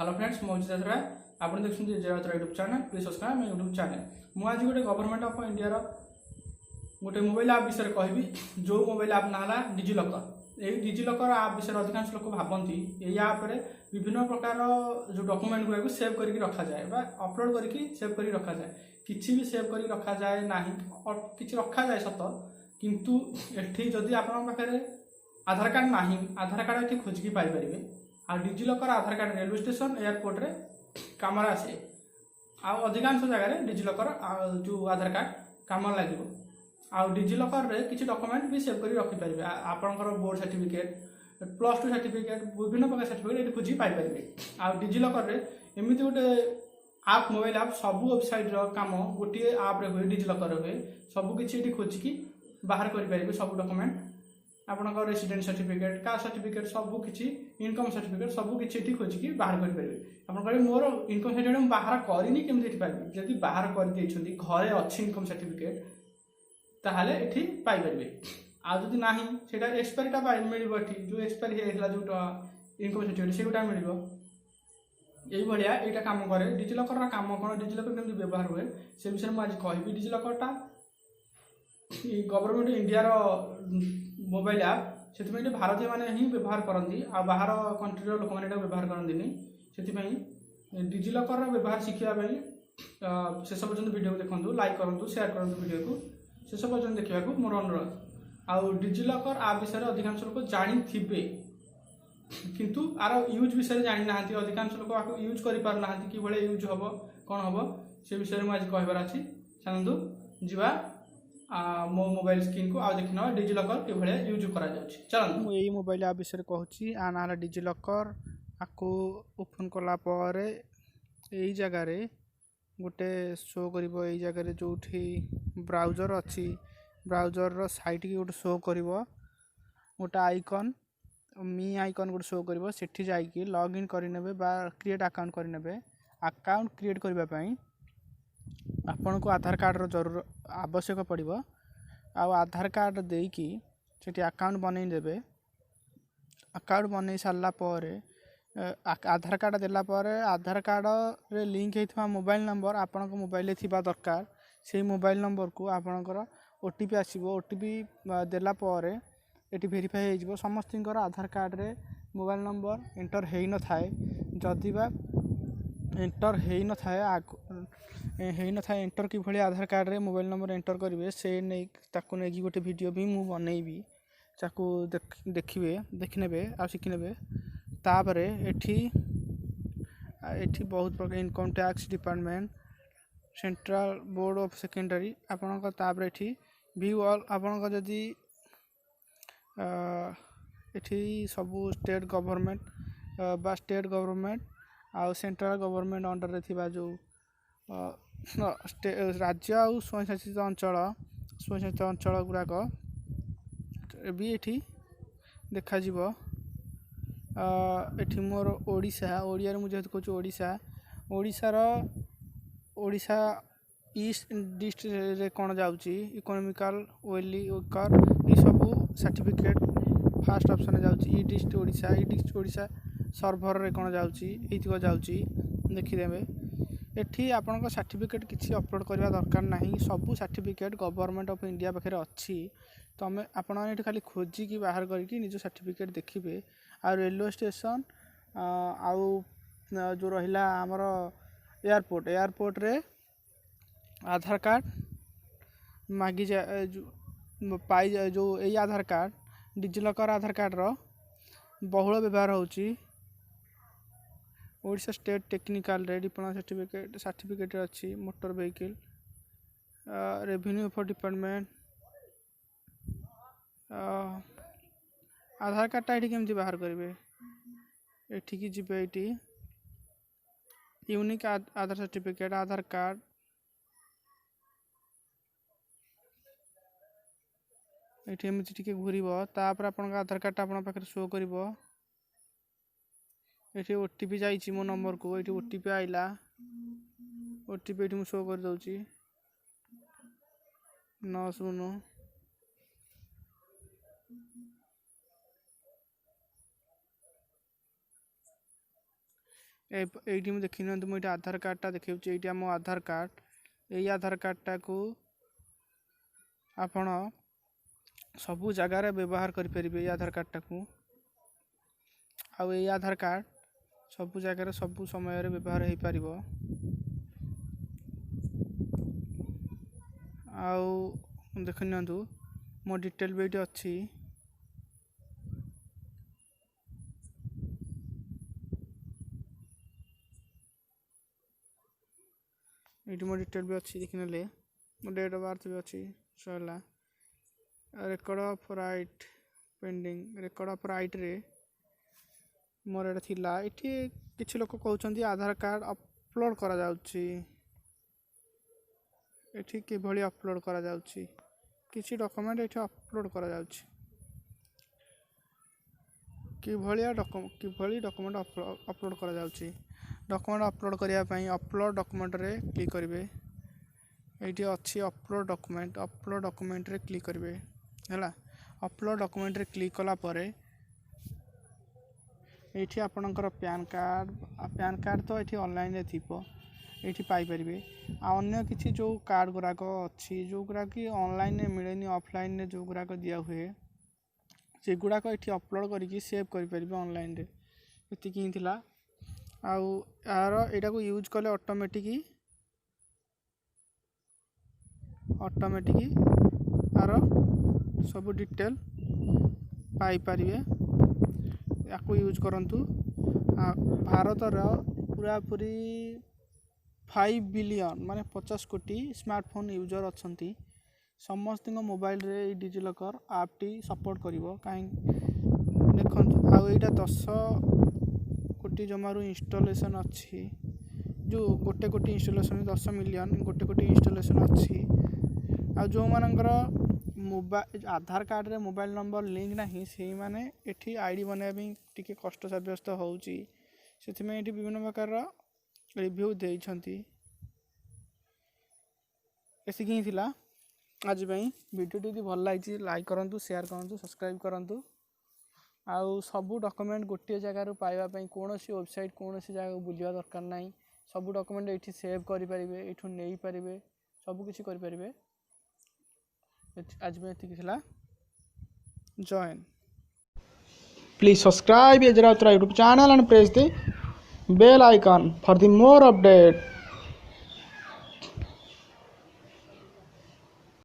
Hello friends मो अजय राय आप देखते Ajay Routray YouTube channel please subscribe my YouTube channel मु आज गोटे गवर्नमेंट ऑफ इंडिया रो गोटे मोबाइल ऐप विषय कहबी जो मोबाइल ऐप ना डिजिलॉकर यही डिजिलॉकर ऐप विषय अधिकांश लोक भावती यही ऐप रे विभिन्न प्रकार जो डॉक्यूमेंट गुड़ा सेव करके रखा जाए बा अपलोड करके सेव करके रखा जाए किसी भी सेव करके रखा जाए नहीं और किसी रखा जाए सत किंतु एठी जदि आपन पाखरे आधार कार्ड नाही आधार कार्ड एठी खोजिकी पाई परिबे आ DigiLocker Aadhaar card railway station airport रे काम आसे अधिकांश जगह डिजिलॉकर जो आधार कार्ड काम लगे आ डिजिलॉकर रे किसी डॉक्यूमेंट भी सेव कर रखिपारे आपंकर बोर्ड सर्टिफिकेट +2 सर्टिफिकेट विभिन्न प्रकार सर्टिफिकेट ये खोजी पाइपर आ डिजिलॉकर रे एमती गोटे आप मोबाइल आप सब वेबसाइट काम गोटे आप हुए डिजिलॉकर हुए सबकि खोजिकी बाहर करेंगे सब डॉक्यूमेंट आपंकर रेसिडेंट सर्टिफिकेट कास्ट सर्टिफिकेट सबकि इनकम सर्टिफिकेट सबकि खोजिकी बाहर करेंगे आप कहे मोर इनकम सर्टिफिकेट बाहर करनी केमती पाइबे जदि बाहर कर घरे अच्छी इनकम सर्टिफिकेट ताहले एठी पाई परिबे आ जदि नाही सेटा एक्सपायरीटा पाई मिलिबो एठी जो एक्सपायरी हेला जो इनकम सर्टिफिकेट सेटा मिलिबो एई भलिया एटा काम करे डिजिलॉकर रा काम कोन डिजिलॉकर केमती व्यवहार हुए से विषय में आज कहबी डिजिलॉकर टा गवर्नमेंट इंडिया रो मोबाइल ऐप सेति भारतीय माने ही व्यवहार करंती आ बाहर कंट्री रो लोक माने एटा व्यवहार करंती सेति डिजिलॉकर रो व्यवहार शिखिया शेष पर्यंत वीडियो देखंतु लाइक करंतु शेयर करंतु वीडियो को शेष पर्यंत देखा मोर अनुरोध आउ डिजिलॉकर आप विषय अधिकांश लोक जानी थिबे किंतु आर यूज विषय जानी ना अधिकांश लोक आपको यूज करि पार ना कि भले यूज हबो कोन हबो से विषय में आज कहबार अछि चलंतु जीवा मो मोबाइल स्क्रीन को आ देखिना डिजिलॉकर के भले यूज करा जाउछि चलंतु मु एई मोबाइल ऐप विषय कहूछि आ नाला डिजिलॉकर आको ओपन कला पारे एई जगह रे गोटे शो करिवो एई जगह रे जोठी ब्राउजर अच्छी ब्राउजर रो साइट की गोटे शो करिवो गोटे आइकन मी आइकन गोटे शो करिवो सेठी जाई कि लॉग इन करि नेबे बा क्रिएट अकाउंट करि नेबे अकाउंट क्रिएट करबा पई आपन को आधार कार्ड रो जरूर आवश्यक पड़िवो आ आधार कार्ड देई कि सेठी अकाउंट बनै देबे अकाउंट बनै सारला पारे आधार कार्ड देला पारे आधार कार्ड रे लिंक हेथवा मोबाइल नंबर आपन को मोबाइल रे थिबा दरकार से मोबाइल नंबर को आपनकर ओटीपी आसीबो ओटीपी देला पारे एटी वेरीफाई हे जिवो समस्तिंकर आधार कार्ड रे मोबाइल नंबर एंटर हेई न थाए जदिबा एंटर हेई न थाए एंटर कि भली आधार कार्ड रे मोबाइल नंबर एंटर करिवे से नै ताको नै कि गोटे वीडियो भी मु बनैबी ताको देखिबे देखनेबे आ सिखनेबे तापरे एठी बहुत प्रकार income tax department central board of secondary आपन तापर एठी व्यू ऑल आपन जदि एठी सब स्टेट गवर्नमेंट बा स्टेट गवर्नमेंट आ सेंट्रल गवर्नमेंट अंडर रे थिबा जो राज्य आ स्वयंशासित अंचल गुड़ाक भी एठी देखा जिवो एठी मोर ओडिशा ओडिया रे मुझे कहूँ ओडिशा ईस्ट डिस्ट्रिक्ट रे कौन जाउची इकोनॉमिकल वेली वर्कर ये सब सर्टिफिकेट फर्स्ट ऑप्शन जाउची ई डिस्ट्रिक्ट ओडिशा सर्वर रे कौन जाउची एतिको जाउची देखि देबे एठी आपन को सर्टिफिकेट किछि अपलोड करबा दरकार नाही सब सर्टिफिकेट गवर्नमेंट ऑफ इंडिया पाखरे अछि तमे आपन एठी खाली खोजी की बाहर करके निज सर्टिफिकेट देखिबे आ रेलवे स्टेशन जो रहिला हमर एयरपोर्ट रे आधार कार्ड मागी जाए पाई जाए जो यही Aadhaar card DigiLocker Aadhaar card रो बहुल व्यवहार होची ओडिशा स्टेट टेक्निकल रे डिप्लोमा सर्टिफिकेट अच्छी motor vehicle revenue for department Aadhaar कार्डटा ये केमती बाहर करेंगे एठी जीवे ये unique Aadhaar certificate Aadhaar card ये एमती टे घूर तापर आप आधार कार्डटा आप पाखे शो कर ये ओटीपी जाइए मो नंबर को ये ओटीपी आइला ओटीपी ये शो कर दौची 90 ये देखी ना मुझे आधार कार्डटा देखा ये मो आधार कार्ड यही आधार कार्डटा को आपण सबू जगार व्यवहार करें आधार कार्डटा को आधार कार्ड सबू जगार सबू समय व्यवहार हो पार देख नि मो डिटेल भी ये अच्छी ये मो डिटेल भी अच्छी देखने मो डेट ऑफ बर्थ भी अच्छी Sarala record of right pending record of right रे मोर एटा थिला एठी किछि लोक कहउछन्ती आधार कार्ड अपलोड करा जाउछि एठी कि भली अपलोड करा जाउछि किछि डॉक्यूमेंट एठी अपलोड करा जाउछि कि भली डॉक्यूमेंट अपलोड करा जाउछि डॉक्यूमेंट अपलोड करिया पई अपलोड डॉक्यूमेंट रे क्लिक करिवे एठी अछि अपलोड डॉक्यूमेंट रे क्लिक करिवे हैला अपलोड डॉक्यूमेंट रे क्लिक कला परे एठी आपणकर पैन कार्ड तो एठी ऑनलाइन रे थिपो एठी पाई परिबे आ अन्य किछि जो कार्ड गुराक अछि जो गुरा कि ऑनलाइन रे मिलेनी ऑफलाइन रे जो गुराक दिया हुए से गुराक एठी अपलोड करिकि सेव करि परिबे ऑनलाइन रे एति कि थिला आउ यार एटा को यूज कले ऑटोमेटिक यार सब डिटेल पाई परिबे याको यूज करंतु भारत पूरा पूरी 5 बिलियन माने 50 कोटी स्मार्टफोन यूजर अच्छंती समस्त मोबाइल रे डिजिलॉकर ऐप टी सपोर्ट करिवो काहे देखंतु आ एटा 10 कोटी जमारू इंस्टॉलेशन अच्छी जो गोटे कोटी इंस्टॉलेशन 10 मिलियन गोटे कोटी इंस्टॉलेशन अच्छी आ जो मानकर मोबाइल आधार कार्ड रे मोबाइल नंबर लिंक नहीं से माने एठी आईडी बनाबे टिके कष्ट साब्यस्त होउची सेति में एठी विभिन्न प्रकार रिव्यू देइछंती एसी कि थिला आज पई वीडियो टी भल लागिची लाइक करंतु शेयर करंतु सब्सक्राइब करंतु आउ सबू डॉक्यूमेंट गोटे जगह रो पाइबा पई कोनोसी वेबसाइट कोनोसी जगह बुलिया दरकार नाही सबू डॉक्यूमेंट एठी सेव करि परिबे एठु नेई परिबे सबू किछि करि परिबे आज में थिला join please subscribe Aj Routaray YouTube channel and press the bell icon for the more update.